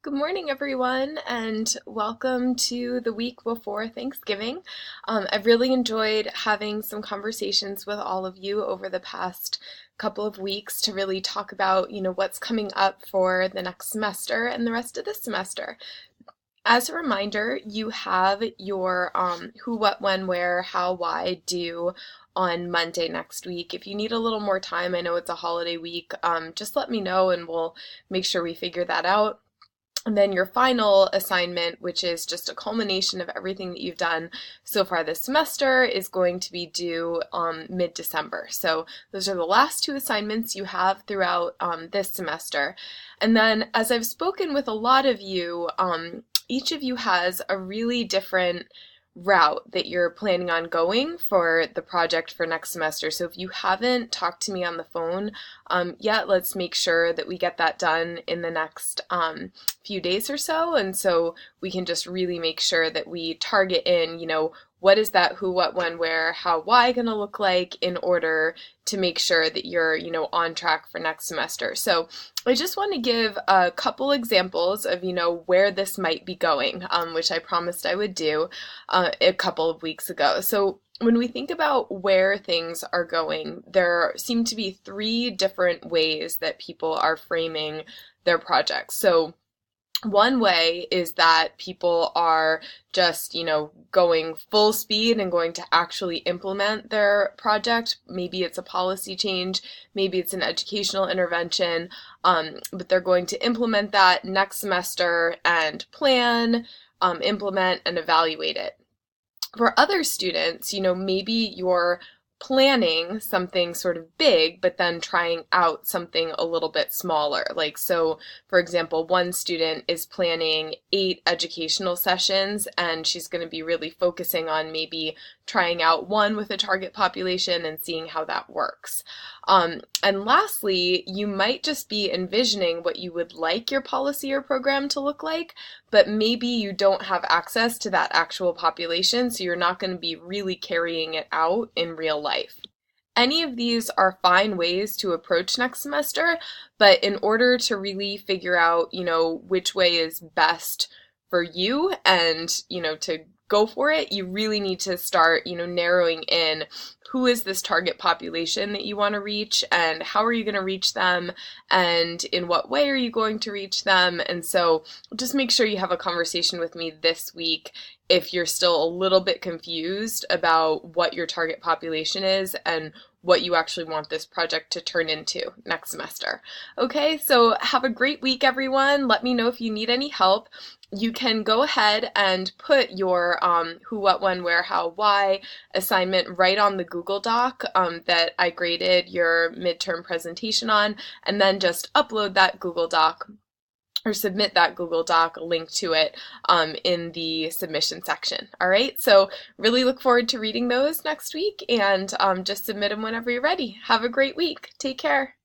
Good morning, everyone, and welcome to the week before Thanksgiving. I've really enjoyed having some conversations with all of you over the past couple of weeks to really talk about, what's coming up for the next semester and the rest of the semester. As a reminder, you have your who, what, when, where, how, why due on Monday next week. If you need a little more time, I know it's a holiday week, just let me know and we'll make sure we figure that out. And then your final assignment, which is just a culmination of everything that you've done so far this semester, is going to be due mid-December. So those are the last two assignments you have throughout this semester. And then, as I've spoken with a lot of you, each of you has a really different route that you're planning on going for the project for next semester. So if you haven't talked to me on the phone yet, let's make sure that we get that done in the next few days or so. And so we can just really make sure that we target in, what is that who, what, when, where, how, why going to look like in order to make sure that you're, on track for next semester. So I just want to give a couple examples of, where this might be going, which I promised I would do a couple of weeks ago. So when we think about where things are going, there seem to be three different ways that people are framing their projects. So one way is that people are just, going full speed and going to actually implement their project. Maybe it's a policy change, maybe it's an educational intervention, but they're going to implement that next semester and plan, implement, and evaluate it. For other students, maybe you're planning something sort of big, but then trying out something a little bit smaller. Like, so for example, one student is planning 8 educational sessions, and she's going to be really focusing on maybe trying out one with a target population and seeing how that works. And lastly, you might just be envisioning what you would like your policy or program to look like, but maybe you don't have access to that actual population, so you're not going to be really carrying it out in real life. Any of these are fine ways to approach next semester, but in order to really figure out, which way is best for you and, to go for it, you really need to start, narrowing in who is this target population that you want to reach and how are you going to reach them and in what way are you going to reach them. And so just make sure you have a conversation with me this week if you're still a little bit confused about what your target population is and what you actually want this project to turn into next semester. Okay, so have a great week, everyone. Let me know if you need any help. You can go ahead and put your who, what, when, where, how, why assignment right on the Google Doc that I graded your midterm presentation on, and then just upload that Google Doc or submit that Google Doc, link to it in the submission section. All right, so really look forward to reading those next week, and just submit them whenever you're ready. Have a great week. Take care.